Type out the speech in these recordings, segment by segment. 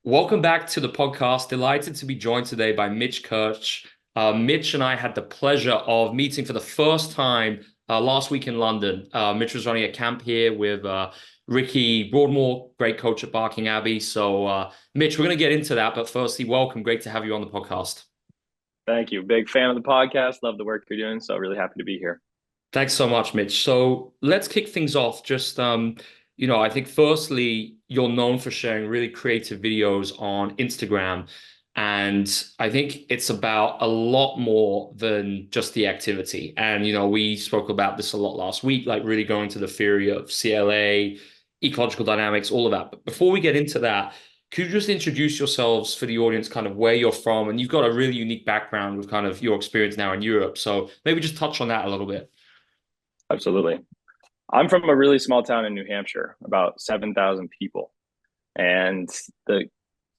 Welcome back to the podcast. Delighted to be joined today by Mitch Kirch. Mitch and I had the pleasure of meeting for the first time last week in London. Mitch was running a camp here with Ricky Broadmoor, great coach at Barking Abbey. Mitch, we're going to get into that, but firstly, welcome. Great to have you on the podcast. Thank you. Big fan of the podcast. Love the work you're doing. So really happy to be here. Thanks so much, Mitch. So let's kick things off. I think firstly, you're known for sharing really creative videos on Instagram. And I think it's about a lot more than just the activity. We spoke about this a lot last week, like really going to the theory of CLA, ecological dynamics, all of that. But before we get into that, could you just introduce yourselves for the audience, kind of where you're from? And you've got a really unique background with kind of your experience now in Europe. So maybe just touch on that a little bit. Absolutely. I'm from a really small town in New Hampshire, about 7,000 people. And the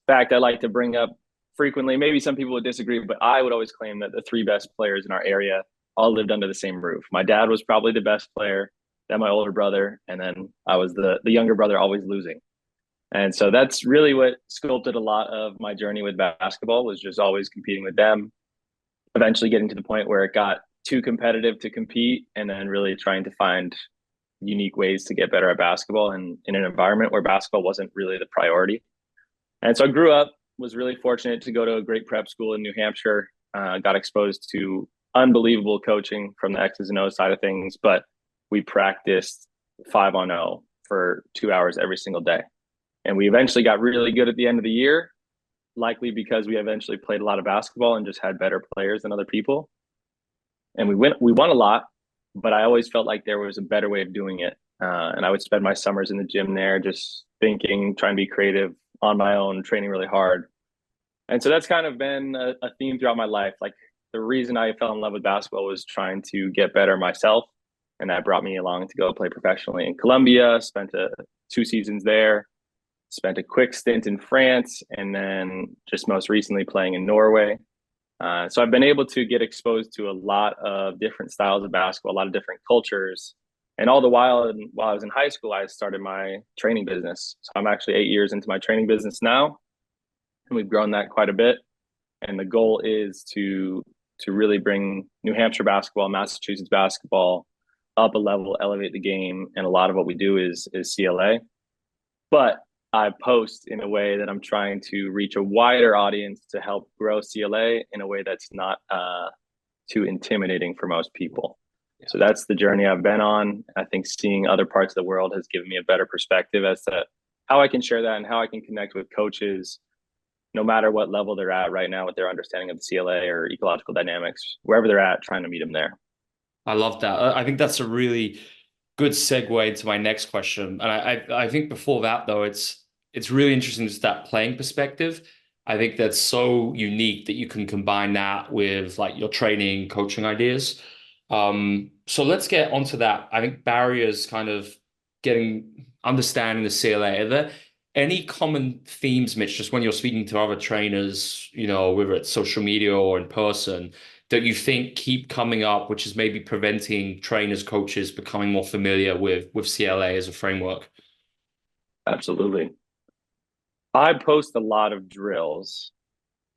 fact I like to bring up frequently, maybe some people would disagree, but I would always claim that the three best players in our area all lived under the same roof. My dad was probably the best player, then my older brother, and then I was the younger brother always losing. And so that's really what sculpted a lot of my journey with basketball was just always competing with them, eventually getting to the point where it got too competitive to compete and then really trying to find unique ways to get better at basketball and in an environment where basketball wasn't really the priority. And so I grew up, was really fortunate to go to a great prep school in New Hampshire, got exposed to unbelievable coaching from the X's and O's side of things, but we practiced 5-on-0 for 2 hours every single day. And we eventually got really good at the end of the year, likely because we eventually played a lot of basketball and just had better players than other people. And we won a lot, but I always felt like there was a better way of doing it. And I would spend my summers in the gym there, just thinking, trying to be creative on my own, training really hard. And so that's kind of been a theme throughout my life. Like the reason I fell in love with basketball was trying to get better myself. And that brought me along to go play professionally in Colombia, spent 2 seasons there, spent a quick stint in France, and then just most recently playing in Norway. So I've been able to get exposed to a lot of different styles of basketball, a lot of different cultures. And all the while I was in high school, I started my training business. So I'm actually 8 years into my training business now, and we've grown that quite a bit. And the goal is to really bring New Hampshire basketball, Massachusetts basketball up a level, elevate the game. And a lot of what we do is CLA. But I post in a way that I'm trying to reach a wider audience to help grow CLA in a way that's not too intimidating for most people. Yeah. So that's the journey I've been on. I think seeing other parts of the world has given me a better perspective as to how I can share that and how I can connect with coaches, no matter what level they're at right now with their understanding of the CLA or ecological dynamics, wherever they're at, trying to meet them there. I love that. I think that's a really good segue into my next question. And I think before that though, it's really interesting just that playing perspective. I think that's so unique that you can combine that with like your training, coaching ideas. So let's get onto that. I think barriers kind of getting understanding the CLA. Are there any common themes, Mitch, just when you're speaking to other trainers, whether it's social media or in person, that you think keep coming up, which is maybe preventing trainers, coaches becoming more familiar with CLA as a framework? Absolutely. I post a lot of drills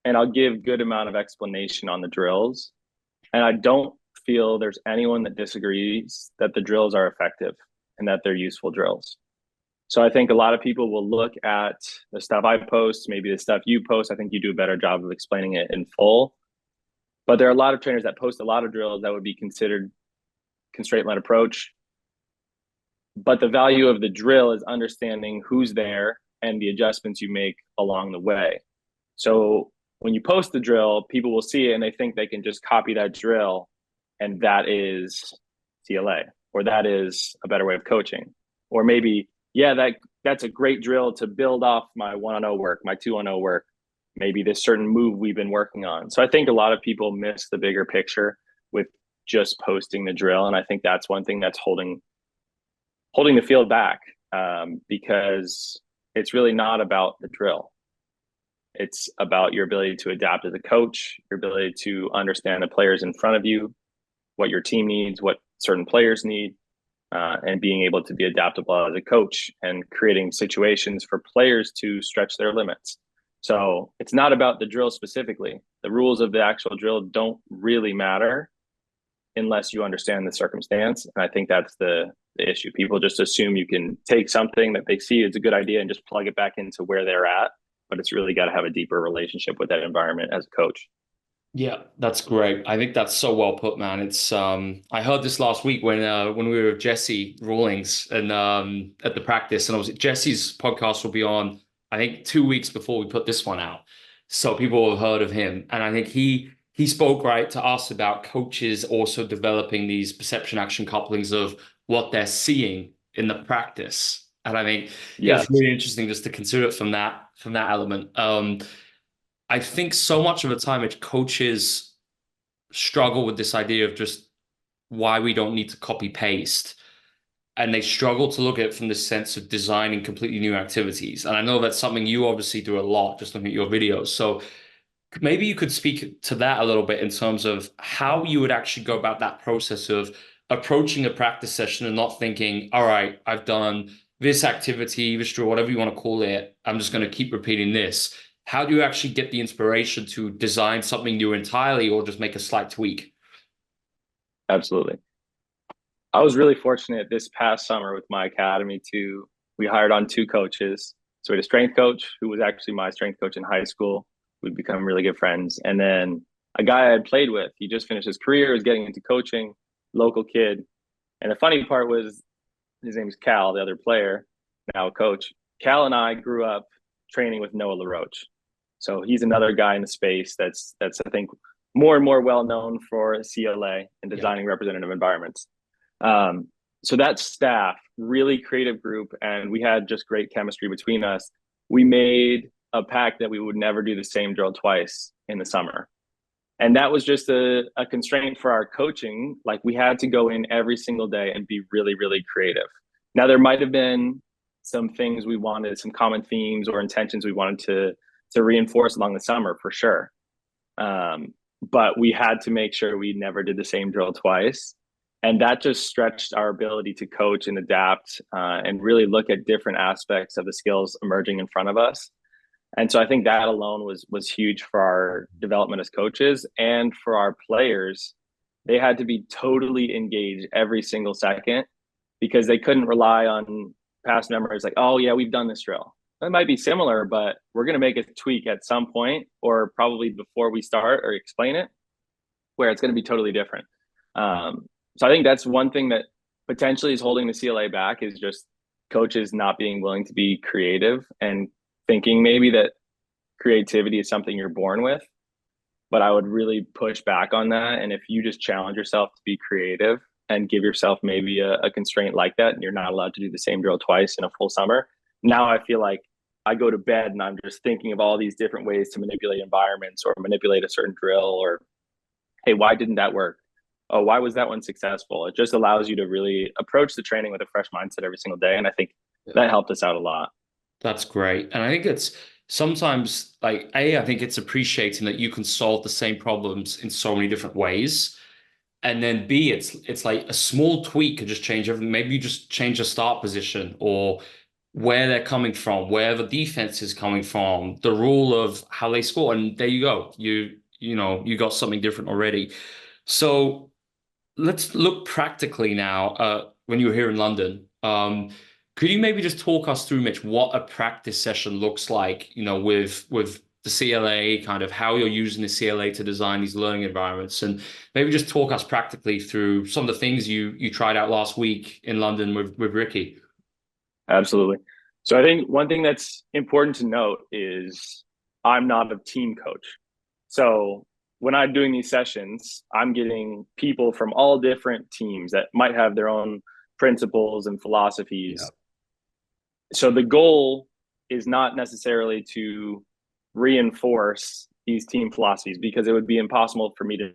and I'll give good amount of explanation on the drills. And I don't feel there's anyone that disagrees that the drills are effective and that they're useful drills. So I think a lot of people will look at the stuff I post, maybe the stuff you post. I think you do a better job of explaining it in full. But there are a lot of trainers that post a lot of drills that would be considered constraint-led approach. But the value of the drill is understanding who's there and the adjustments you make along the way. So when you post the drill, people will see it and they think they can just copy that drill and that is CLA or that is a better way of coaching. Or maybe, yeah, that's a great drill to build off my 1-on-0 work, my 2-on-0 work, maybe this certain move we've been working on. So I think a lot of people miss the bigger picture with just posting the drill. And I think that's one thing that's holding the field back, because it's really not about the drill. It's about your ability to adapt as a coach, your ability to understand the players in front of you, what your team needs, what certain players need, and being able to be adaptable as a coach and creating situations for players to stretch their limits. So it's not about the drill specifically. The rules of the actual drill don't really matter unless you understand the circumstance. And I think that's the issue. People just assume you can take something that they see as a good idea and just plug it back into where they're at. But it's really got to have a deeper relationship with that environment as a coach. Yeah, that's great. I think that's so well put, man. It's I heard this last week when we were with Jesse Rawlings and at the practice, and I was Jesse's podcast will be on, I think 2 weeks before we put this one out. So people have heard of him. And I think he spoke right to us about coaches also developing these perception action couplings of what they're seeing in the practice. And I think it's Yes, really interesting just to consider it from that element. I think so much of the time, it's coaches struggle with this idea of just why we don't need to copy paste. And they struggle to look at it from the sense of designing completely new activities. And I know that's something you obviously do a lot, just looking at your videos. So maybe you could speak to that a little bit in terms of how you would actually go about that process of approaching a practice session and not thinking, all right, I've done this activity, this drill, whatever you want to call it. I'm just going to keep repeating this. How do you actually get the inspiration to design something new entirely or just make a slight tweak? absolutely. I was really fortunate this past summer with my academy to we hired on two coaches. So we had a strength coach who was actually my strength coach in high school. We'd become really good friends. And then a guy I had played with, he just finished his career, was getting into coaching, local kid. And the funny part was his name's Cal, the other player, now a coach. Cal and I grew up training with Noah LaRoche. So he's another guy in the space that's I think more and more well known for CLA and Yeah. designing representative environments. Um, so that staff, really creative group, and we had just great chemistry between us. We made a pact that we would never do the same drill twice in the summer. And that was just a constraint for our coaching. Like we had to go in every single day and be really, really creative. Now there might have been some things we wanted, some common themes or intentions we wanted to reinforce along the summer for sure. But we had to make sure we never did the same drill twice. And that just stretched our ability to coach and adapt and really look at different aspects of the skills emerging in front of us. And so I think that alone was huge for our development as coaches and for our players. They had to be totally engaged every single second because they couldn't rely on past memories like, oh yeah, we've done this drill. It might be similar, but we're going to make a tweak at some point or probably before we start or explain it where it's going to be totally different. So I think that's one thing that potentially is holding the CLA back is just coaches not being willing to be creative and thinking maybe that creativity is something you're born with. But I would really push back on that. And if you just challenge yourself to be creative and give yourself maybe a constraint like that, and you're not allowed to do the same drill twice in a full summer, now I feel like I go to bed and I'm just thinking of all these different ways to manipulate environments or manipulate a certain drill or, hey, why didn't that work? Oh, why was that one successful? It just allows you to really approach the training with a fresh mindset every single day. And I think that helped us out a lot. That's great. And I think it's sometimes like I think it's appreciating that you can solve the same problems in so many different ways. And then B, it's like a small tweak could just change everything. Maybe you just change the start position or where they're coming from, where the defense is coming from, the rule of how they score. And there you go. You got something different already. So let's look practically now. When you were here in London, could you maybe just talk us through, Mitch, what a practice session looks like, with the CLA, kind of how you're using the CLA to design these learning environments, and maybe just talk us practically through some of the things you tried out last week in London with Ricky. Absolutely. So I think one thing that's important to note is I'm not a team coach. So when I'm doing these sessions, I'm getting people from all different teams that might have their own principles and Yeah. philosophies. So the goal is not necessarily to reinforce these team philosophies because it would be impossible for me to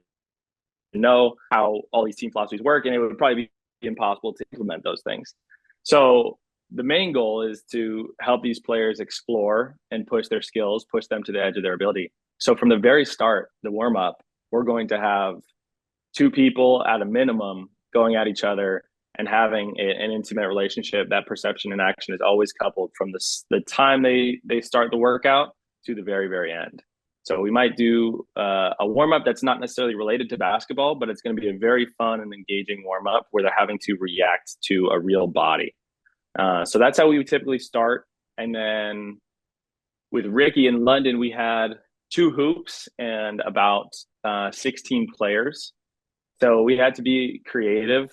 know how all these team philosophies work and it would probably be impossible to implement those things. So the main goal is to help these players explore and push their skills, push them to the edge of their ability. So from the very start, the warm up, we're going to have two people at a minimum going at each other and having an intimate relationship. That perception and action is always coupled from the time they start the workout to the very, very end. So we might do a warm up that's not necessarily related to basketball, but it's going to be a very fun and engaging warm up where they're having to react to a real body. So that's how we would typically start. And then with Ricky in London, we had 2 hoops and about 16 players. So we had to be creative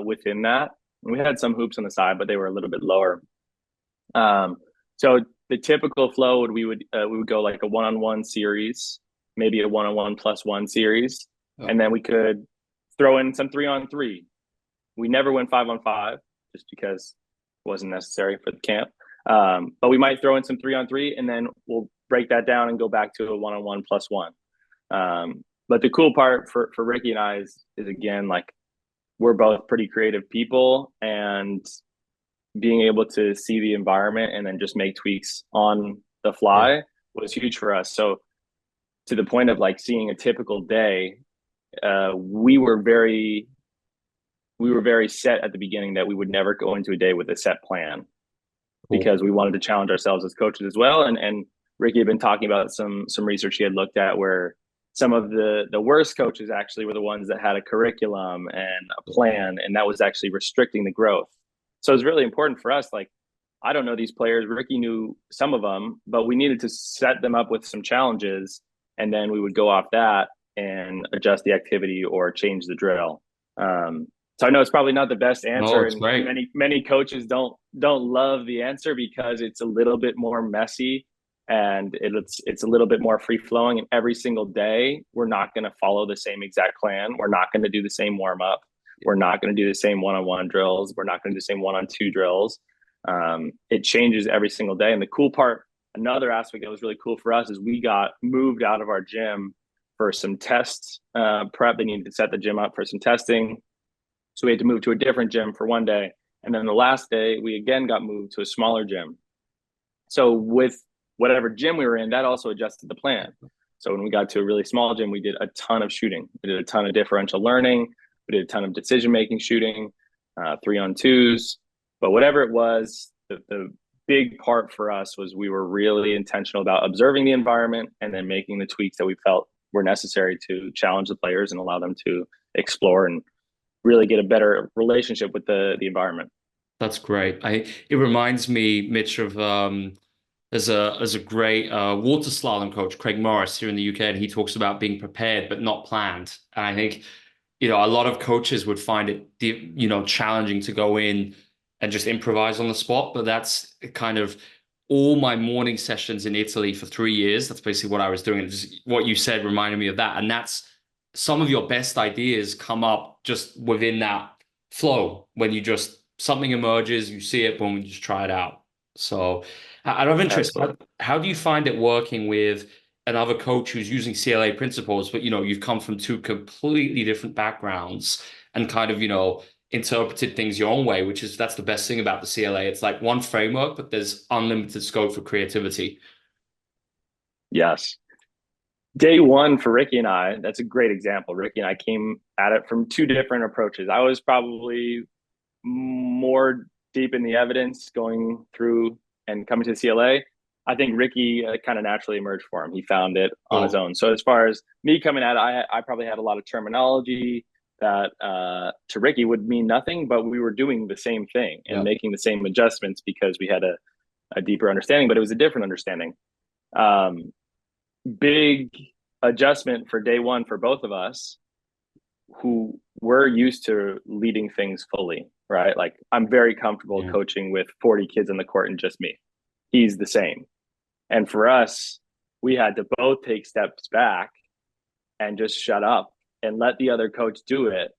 within that. And we had some hoops on the side, but they were a little bit lower. So the typical flow we would go like a one-on-one series, maybe a one-on-one plus one series, and then we could throw in some 3-on-3. We never went 5-on-5 just because it wasn't necessary for the camp. But we might throw in some 3-on-3, and then we'll break that down and go back to a one-on-one plus one. But the cool part for Ricky and I is again, like, we're both pretty creative people, and being able to see the environment and then just make tweaks on the fly was huge for us. So to the point of like seeing a typical day, we were very set at the beginning that we would never go into a day with a set plan, because we wanted to challenge ourselves as coaches as well. And Ricky had been talking about some research he had looked at where some of the worst coaches actually were the ones that had a curriculum and a plan, and that was actually restricting the growth. So it was really important for us. Like, I don't know these players. Ricky knew some of them, but we needed to set them up with some challenges, and then we would go off that and adjust the activity or change the drill. So I know it's probably not the best answer, No, it's and great. many coaches don't love the answer because it's a little bit more messy and it's a little bit more free flowing. And every single day, we're not going to follow the same exact plan. We're not going to do the same warm up. We're not going to do the same one-on-one drills. We're not going to do the same one-on-two drills. It changes every single day. And the cool part, another aspect that was really cool for us, is we got moved out of our gym for some test prep. They needed to set the gym up for some testing. So we had to move to a different gym for one day. And then the last day, we again got moved to a smaller gym. So with whatever gym we were in, that also adjusted the plan. So when we got to a really small gym, we did a ton of shooting. We did a ton of differential learning. We did a ton of decision-making shooting, 3-on-2s. But whatever it was, the big part for us was we were really intentional about observing the environment and then making the tweaks that we felt were necessary to challenge the players and allow them to explore and really get a better relationship with the environment. That's great. It reminds me, Mitch, of there's a great water slalom coach, Craig Morris, here in the UK, and he talks about being prepared but not planned. And I think, a lot of coaches would find it, challenging to go in and just improvise on the spot. But that's kind of all my morning sessions in Italy for 3 years. That's basically what I was doing. And just what you said reminded me of that. And that's some of your best ideas come up just within that flow when something emerges, you see it, boom, you just try it out. So out of interest, how do you find it working with another coach who's using CLA principles, but you've come from two completely different backgrounds and kind of, interpreted things your own way, that's the best thing about the CLA. It's like one framework, but there's unlimited scope for creativity. Yes. Day one for Ricky and I, that's a great example. Ricky and I came at it from two different approaches. I was probably more deep in the evidence going through and coming to the CLA. I think Ricky kind of naturally emerged for him. He found it on his own. So as far as me coming at it, I probably had a lot of terminology that to Ricky would mean nothing, but we were doing the same thing and making the same adjustments because we had a deeper understanding, but it was a different understanding. Big adjustment for day one for both of us who were used to leading things fully, right? Like, I'm very comfortable coaching with 40 kids on the court and just me. He's the same. And for us, we had to both take steps back and just shut up and let the other coach do it.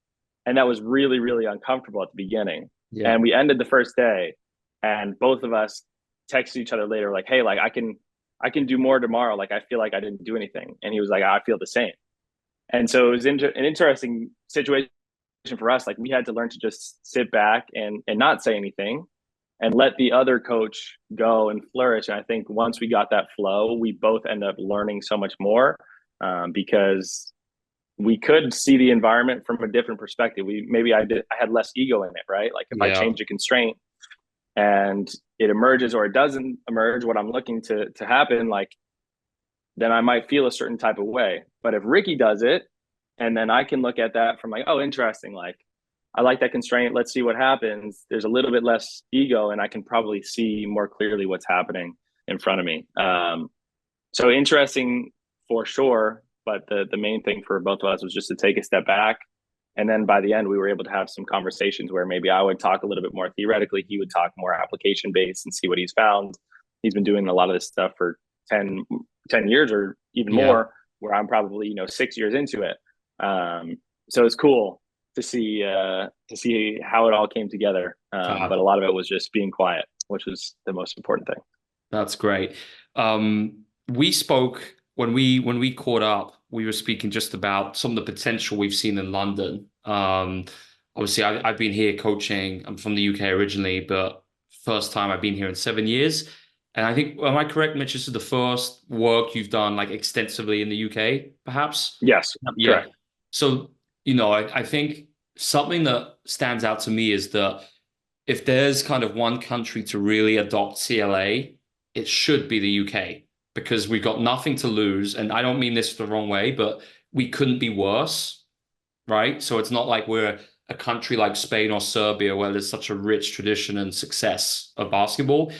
And that was really, really uncomfortable at the beginning. Yeah. And we ended the first day and both of us texted each other later, like, hey, like I can do more tomorrow. Like, I feel like I didn't do anything. And he was like, I feel the same. And so it was an interesting situation for us. Like, we had to learn to just sit back and not say anything and let the other coach go and flourish. And I think once we got that flow, we both ended up learning so much more because we could see the environment from a different perspective. I had less ego in it, right? Like, if I change a constraint and it emerges or it doesn't emerge what I'm looking to happen, like, then I might feel a certain type of way. But if Ricky does it, and then I can look at that from like, oh, interesting. Like, I like that constraint. Let's see what happens. There's a little bit less ego, and I can probably see more clearly what's happening in front of me. So interesting for sure. But the main thing for both of us was just to take a step back. And then by the end, we were able to have some conversations where maybe I would talk a little bit more theoretically. He would talk more application based and see what he's found. He's been doing a lot of this stuff for 10 years or even Yeah. more, where I'm probably, 6 years into it. So it's cool to see how it all came together. But a lot of it was just being quiet, which was the most important thing. That's great. We spoke when we caught up, we were speaking just about some of the potential we've seen in London. Obviously, I've been here coaching. I'm from the UK originally, but first time I've been here in 7 years. And I think, am I correct, Mitch? This is the first work you've done like extensively in the UK, perhaps? Yes, Yeah. correct. So, I think something that stands out to me is that if there's kind of one country to really adopt CLA, it should be the UK because we've got nothing to lose. And I don't mean this the wrong way, but we couldn't be worse, right? So it's not like we're a country like Spain or Serbia where there's such a rich tradition and success of basketball.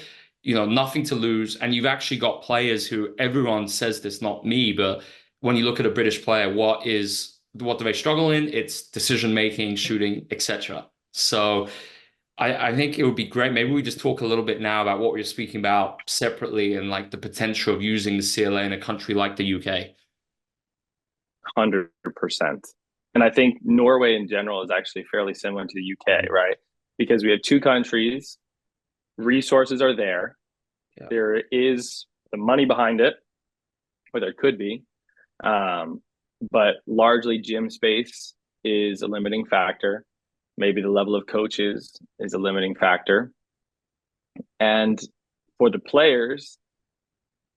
Nothing to lose. And you've actually got players who everyone says this, not me, but when you look at a British player, what do they struggle in? It's decision making, shooting, etc. So I think it would be great. Maybe we just talk a little bit now about what we were speaking about separately and like the potential of using the CLA in a country like the UK. 100%. And I think Norway in general is actually fairly similar to the UK, right? Because we have two countries, resources are there. Yeah. There is the money behind it, or there could be. But largely gym space is a limiting factor. Maybe the level of coaches is a limiting factor. And for the players,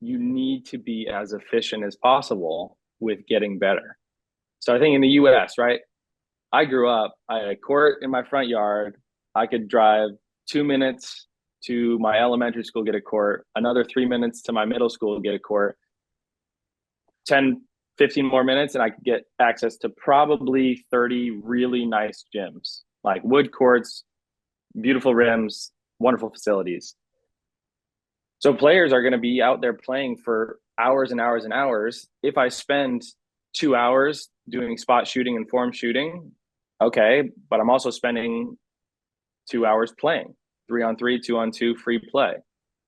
you need to be as efficient as possible with getting better. So I think in the US, right? I grew up, I had a court in my front yard. I could drive 2 minutes to my elementary school, get a court, another 3 minutes to my middle school, get a court, 10, 15 more minutes, and I could get access to probably 30 really nice gyms, like wood courts, beautiful rims, wonderful facilities. So players are going to be out there playing for hours and hours and hours. If I spend 2 hours doing spot shooting and form shooting, okay, but I'm also spending 2 hours playing 3-on-3, 2-on-2, free play.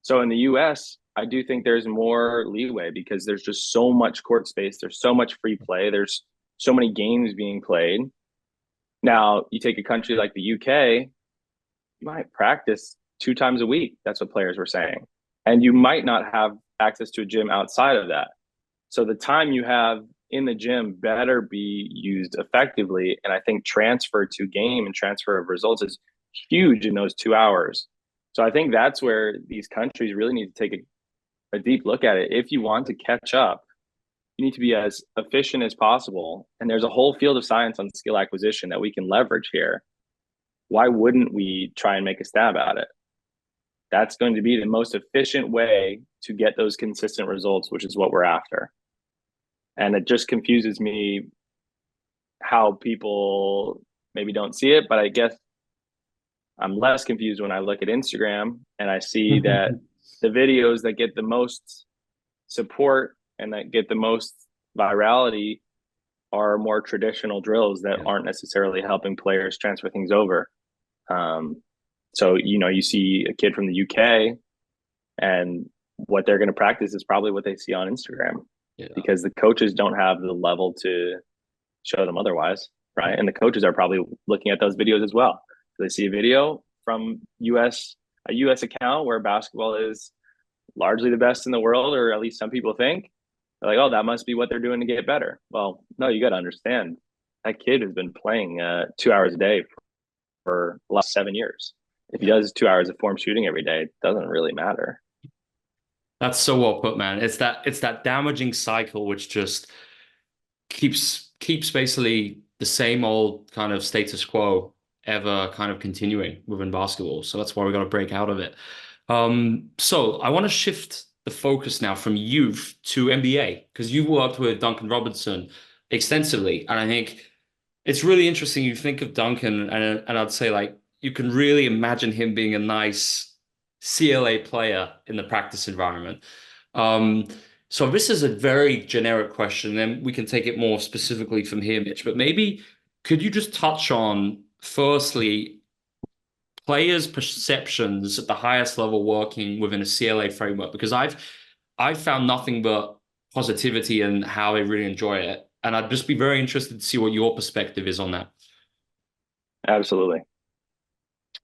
So in the US, I do think there's more leeway because there's just so much court space. There's so much free play. There's so many games being played. Now, you take a country like the UK, you might practice 2 times a week. That's what players were saying. And you might not have access to a gym outside of that. So the time you have in the gym better be used effectively. And I think transfer to game and transfer of results is huge in those 2 hours. So I think that's where these countries really need to take a deep look at it. If you want to catch up, you need to be as efficient as possible. And there's a whole field of science on skill acquisition that we can leverage here. Why wouldn't we try and make a stab at it? That's going to be the most efficient way to get those consistent results, which is what we're after. And it just confuses me how people maybe don't see it, but I guess I'm less confused when I look at Instagram and I see that the videos that get the most support and that get the most virality are more traditional drills that aren't necessarily helping players transfer things over. So, you see a kid from the UK and what they're going to practice is probably what they see on Instagram because the coaches don't have the level to show them otherwise. Right. And the coaches are probably looking at those videos as well. So they see a video from a US account where basketball is largely the best in the world, or at least some people think. They're like, oh, that must be what they're doing to get better. Well, no, you got to understand that kid has been playing 2 hours a day for the last 7 years. If he does 2 hours of form shooting every day, it doesn't really matter. That's so well put, man. It's that damaging cycle which just keeps basically the same old kind of status quo ever kind of continuing within basketball. So that's why we got to break out of it. So I want to shift the focus now from youth to NBA? Because you've worked with Duncan Robinson extensively, and I think it's really interesting. You think of Duncan, and I'd say like you can really imagine him being a nice CLA player in the practice environment. Um, so this is a very generic question, and we can take it more specifically from here, Mitch. But maybe could you just touch on, firstly, players' perceptions at the highest level working within a CLA framework? Because I've found nothing but positivity and how they really enjoy it. And I'd just be very interested to see what your perspective is on that. Absolutely.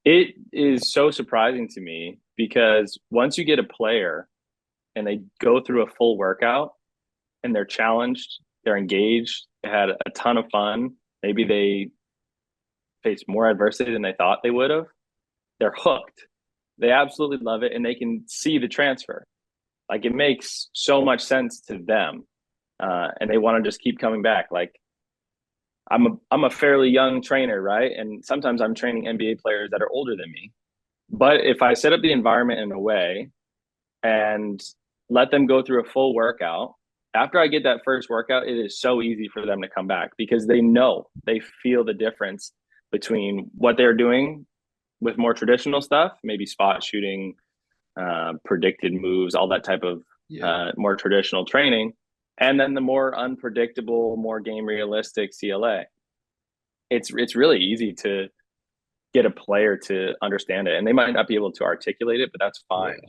It is so surprising to me because once you get a player and they go through a full workout and they're challenged, they're engaged, they had a ton of fun, maybe they faced more adversity than they thought they would have, they're hooked. They absolutely love it and they can see the transfer. Like it makes so much sense to them. And they want to just keep coming back. Like I'm a fairly young trainer, right? And sometimes I'm training NBA players that are older than me. But if I set up the environment in a way and let them go through a full workout, after I get that first workout, it is so easy for them to come back because they feel the difference between what they're doing with more traditional stuff, maybe spot shooting, predicted moves, all that type of more traditional training, and then the more unpredictable, more game realistic CLA. It's really easy to get a player to understand it, and they might not be able to articulate it, but that's fine.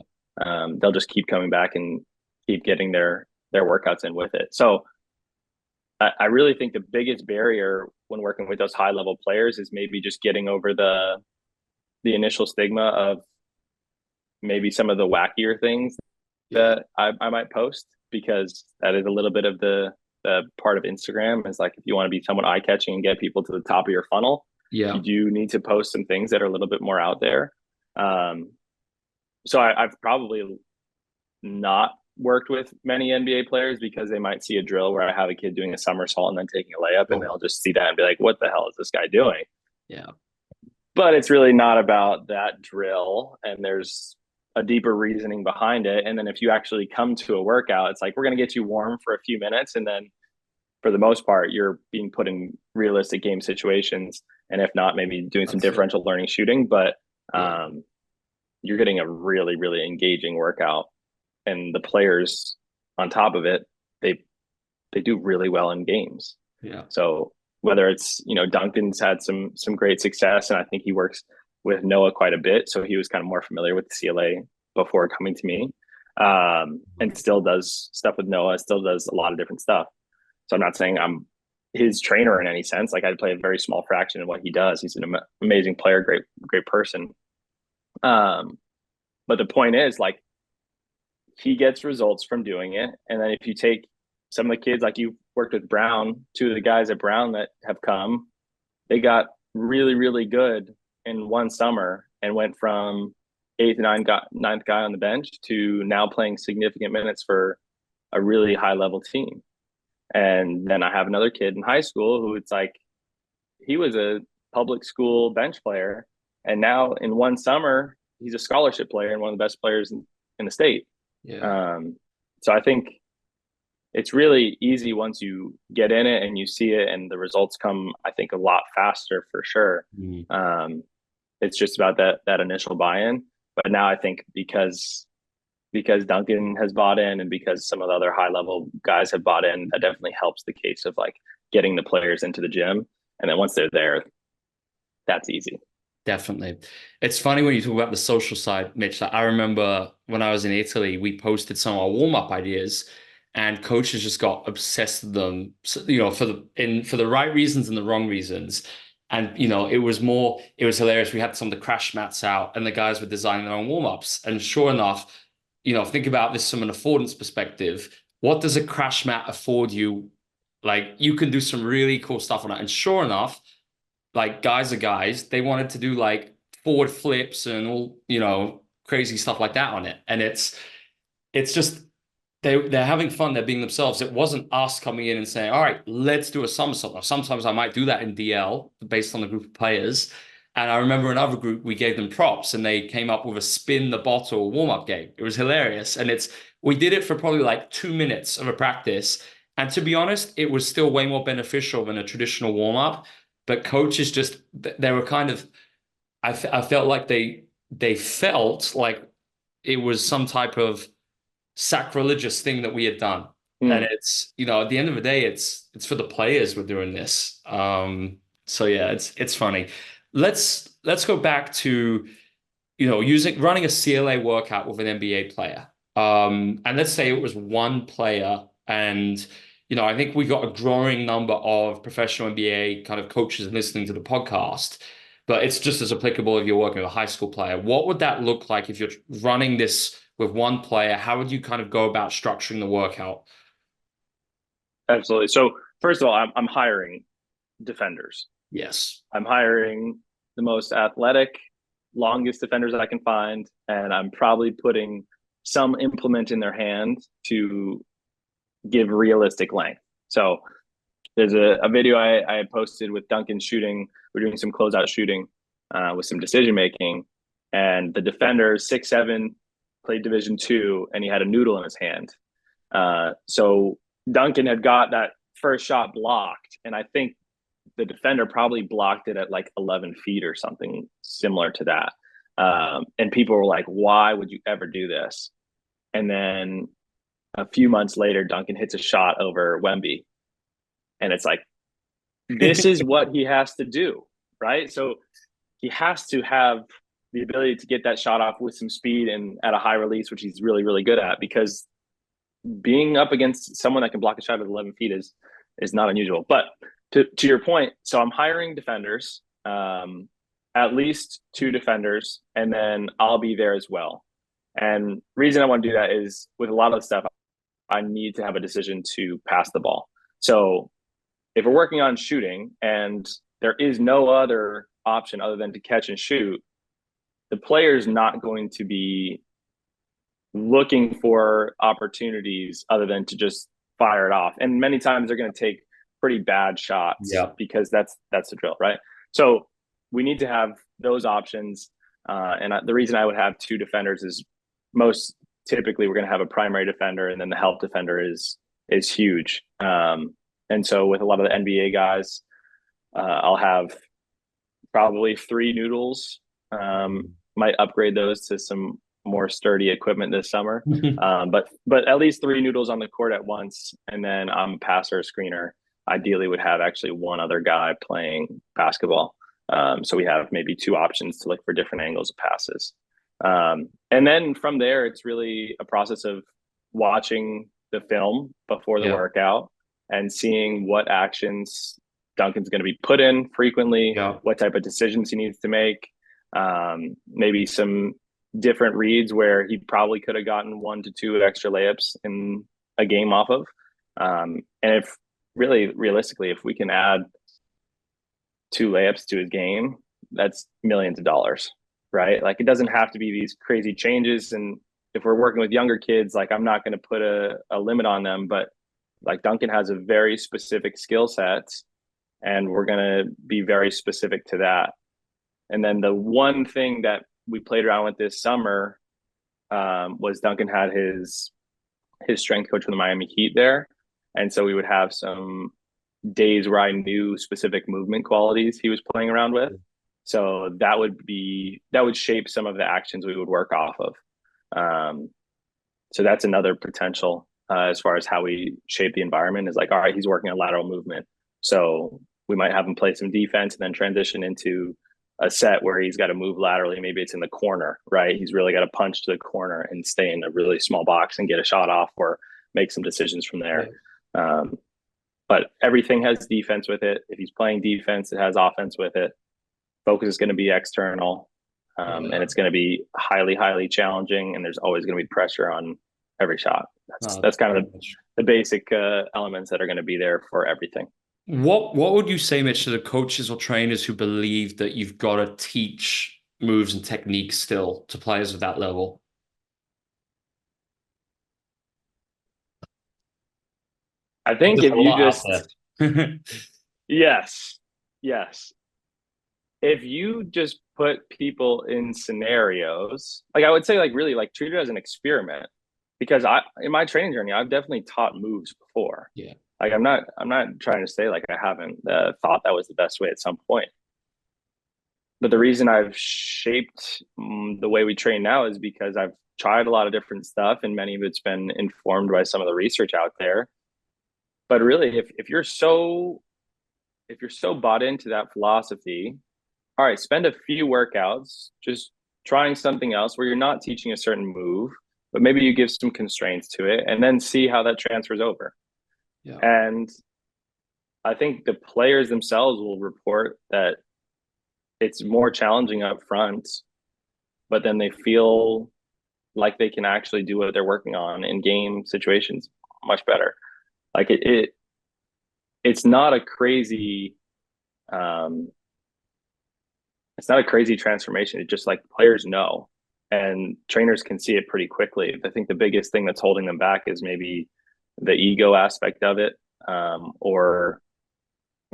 They'll just keep coming back and keep getting their workouts in with it. So I really think the biggest barrier when working with those high level players is maybe just getting over the initial stigma of maybe some of the wackier things that I might post, because that is a little bit of the part of Instagram is like, if you want to be somewhat eye catching and get people to the top of your funnel, you do need to post some things that are a little bit more out there. So I've probably not worked with many NBA players because they might see a drill where I have a kid doing a somersault and then taking a layup, and they'll just see that and be like, what the hell is this guy doing? Yeah. But it's really not about that drill, and there's a deeper reasoning behind it. And then if you actually come to a workout, it's like, we're going to get you warm for a few minutes, and then for the most part, you're being put in realistic game situations. And if not, maybe doing some differential learning shooting, but you're getting a really, really engaging workout. And the players on top of it, they do really well in games. Yeah. So whether it's, Duncan's had some great success, and I think he works with Noah quite a bit. So he was kind of more familiar with the CLA before coming to me, and still does stuff with Noah, still does a lot of different stuff. So I'm not saying I'm his trainer in any sense. Like, I play a very small fraction of what he does. He's an amazing player, great person. But the point is, like, he gets results from doing it. And then if you take some of the kids, like you worked with Brown, two of the guys at Brown that have come, they got really, really good in one summer and went from eighth, ninth guy on the bench to now playing significant minutes for a really high level team. And then I have another kid in high school who, it's like, he was a public school bench player, and now in one summer he's a scholarship player and one of the best players in the state. So I think it's really easy once you get in it and you see it, and the results come, I think, a lot faster for sure. It's just about that initial buy-in. But now I think because Duncan has bought in, and because some of the other high level guys have bought in, that definitely helps the case of like getting the players into the gym. And then once they're there, that's easy. Definitely. It's funny when you talk about the social side, Mitch. Like, I remember when I was in Italy, we posted some of our warm-up ideas, and coaches just got obsessed with them, for the right reasons and the wrong reasons. And it was hilarious. We had some of the crash mats out, and the guys were designing their own warm-ups. And sure enough, think about this from an affordance perspective. What does a crash mat afford you? Like, you can do some really cool stuff on it. And sure enough, like, guys are guys, they wanted to do like forward flips and all, crazy stuff like that on it. And it's just, they're having fun. They're being themselves. It wasn't us coming in and saying, all right, let's do a somersault. Now, sometimes I might do that in DL based on the group of players. And I remember another group, we gave them props and they came up with a spin the bottle warm-up game. It was hilarious. And We did it for probably like 2 minutes of a practice. And to be honest, it was still way more beneficial than a traditional warm up. But coaches just, they were kind of, I felt like they felt like it was some type of sacrilegious thing that we had done. And Mm, it's, at the end of the day, it's for the players we're doing this. So yeah, it's funny. Let's go back to, using running a CLA workout with an NBA player. And let's say it was one player, and I think we got a growing number of professional NBA kind of coaches listening to the podcast, but it's just as applicable if you're working with a high school player. What would that look like if you're running this with one player? How would you kind of go about structuring the workout? absolutely. So first of all, I'm hiring defenders. Yes. I'm hiring the most athletic, longest defenders that I can find, and I'm probably putting some implement in their hand to give realistic length. So there's a video I had posted with Duncan shooting. We're doing some closeout shooting with some decision making, and the defender 6'7", played Division II, and he had a noodle in his hand. So Duncan had got that first shot blocked, and I think the defender probably blocked it at like 11 feet or something similar to that. And people were like, "Why would you ever do this?" And then a few months later, Duncan hits a shot over Wemby, and it's like, this is what he has to do, right? So he has to have the ability to get that shot off with some speed and at a high release, which he's really, really good at, because being up against someone that can block a shot at 11 feet is not unusual. But to your point, so I'm hiring defenders, at least two defenders, and then I'll be there as well. And reason I want to do that is with a lot of the stuff, I need to have a decision to pass the ball. So if we're working on shooting and there is no other option other than to catch and shoot, the player's not going to be looking for opportunities other than to just fire it off. And many times they're going to take pretty bad shots Yeah. because that's the drill, right? So we need to have those options. The reason I would have two defenders is most typically we're going to have a primary defender, and then the help defender is huge. And so with a lot of the NBA guys, I'll have probably three noodles. Might upgrade those to some more sturdy equipment this summer. But at least three noodles on the court at once, and then I'm a passer, screener. Ideally, would have actually one other guy playing basketball. So we have maybe two options to look for different angles of passes. And then from there, it's really a process of watching the film before the Yeah. workout and seeing what actions Duncan's going to be put in frequently, Yeah. what type of decisions he needs to make, maybe some different reads where he probably could have gotten 1 to 2 extra layups in a game off of. And if really realistically, if we can add 2 layups to his game, that's millions of dollars, right? Like it doesn't have to be these crazy changes. And if we're working with younger kids, like I'm not going to put a limit on them, but like Duncan has a very specific skill set, and we're going to be very specific to that. And then the one thing that we played around with this summer was Duncan had his strength coach from the Miami Heat there, and so we would have some days where I knew specific movement qualities he was playing around with. So that would shape some of the actions we would work off of. So that's another potential as far as how we shape the environment is like, all right, he's working on lateral movement. So we might have him play some defense and then transition into a set where he's got to move laterally. Maybe it's in the corner, right? He's really got to punch to the corner and stay in a really small box and get a shot off or make some decisions from there. But everything has defense with it. If he's playing defense, it has offense with it. Focus is going to be external, and it's going to be highly, highly challenging. And there's always going to be pressure on every shot. That's kind of the basic elements that are going to be there for everything. What would you say, Mitch, to the coaches or trainers who believe that you've got to teach moves and techniques still to players of that level? I think There's if a you lot out just there. yes, yes. If you just put people in scenarios, like I would say, like really like treat it as an experiment. because in my training journey, I've definitely taught moves before. Yeah. Like I'm not trying to say like I haven't thought that was the best way at some point. But the reason I've shaped the way we train now is because I've tried a lot of different stuff, and many of it's been informed by some of the research out there. But really, if you're so bought into that philosophy, all right, spend a few workouts just trying something else where you're not teaching a certain move, but maybe you give some constraints to it, and then see how that transfers over. Yeah. And I think the players themselves will report that it's more challenging up front, but then they feel like they can actually do what they're working on in game situations much better. Like it's not a crazy um it's not a crazy transformation. It's just like players know and trainers can see it pretty quickly. I think the biggest thing that's holding them back is maybe the ego aspect of it. Or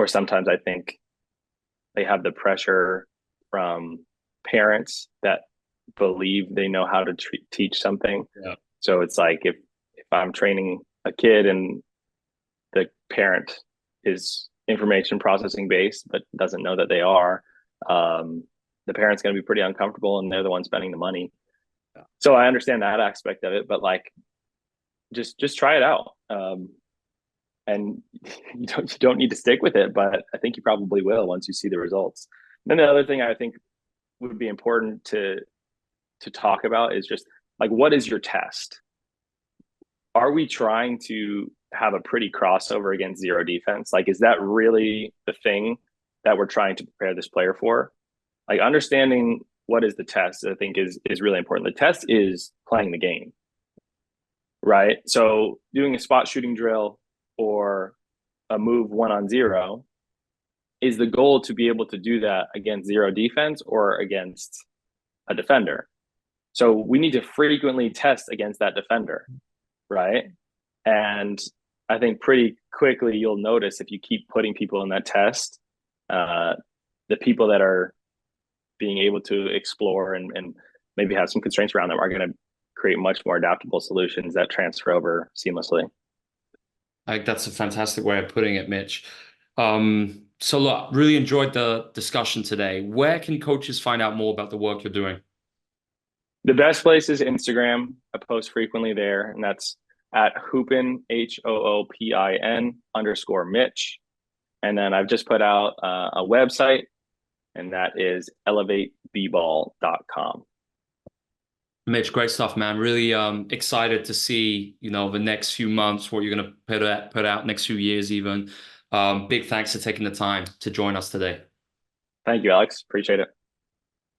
sometimes I think they have the pressure from parents that believe they know how to teach something. Yeah. So it's like if I'm training a kid and the parent is information processing based but doesn't know that they are, the parent's going to be pretty uncomfortable and they're the one spending the money. Yeah. So I understand that aspect of it, but like just try it out. And you don't need to stick with it, but I think you probably will once you see the results. And then the other thing I think would be important to talk about is just like, what is your test? Are we trying to have a pretty crossover against zero defense? Like, is that really the thing that we're trying to prepare this player for? Like, understanding what is the test, I think is really important. The test is playing the game, right? So doing a spot shooting drill or a move 1-on-0, is the goal to be able to do that against zero defense or against a defender. So we need to frequently test against that defender, right? And I think pretty quickly you'll notice if you keep putting people in that test, the people that are being able to explore and maybe have some constraints around them are going to create much more adaptable solutions that transfer over seamlessly. I think that's a fantastic way of putting it, Mitch. So look, really enjoyed the discussion today. Where can coaches find out more about the work you're doing? The best place is Instagram. I post frequently there, and that's at Hoopin, HOOPIN _Mitch. And then I've just put out a website, and that is elevateball.com. Mitch, great stuff, man. Really excited to see, the next few months, what you're going to put out next few years even. Big thanks for taking the time to join us today. Thank you, Alex. Appreciate it.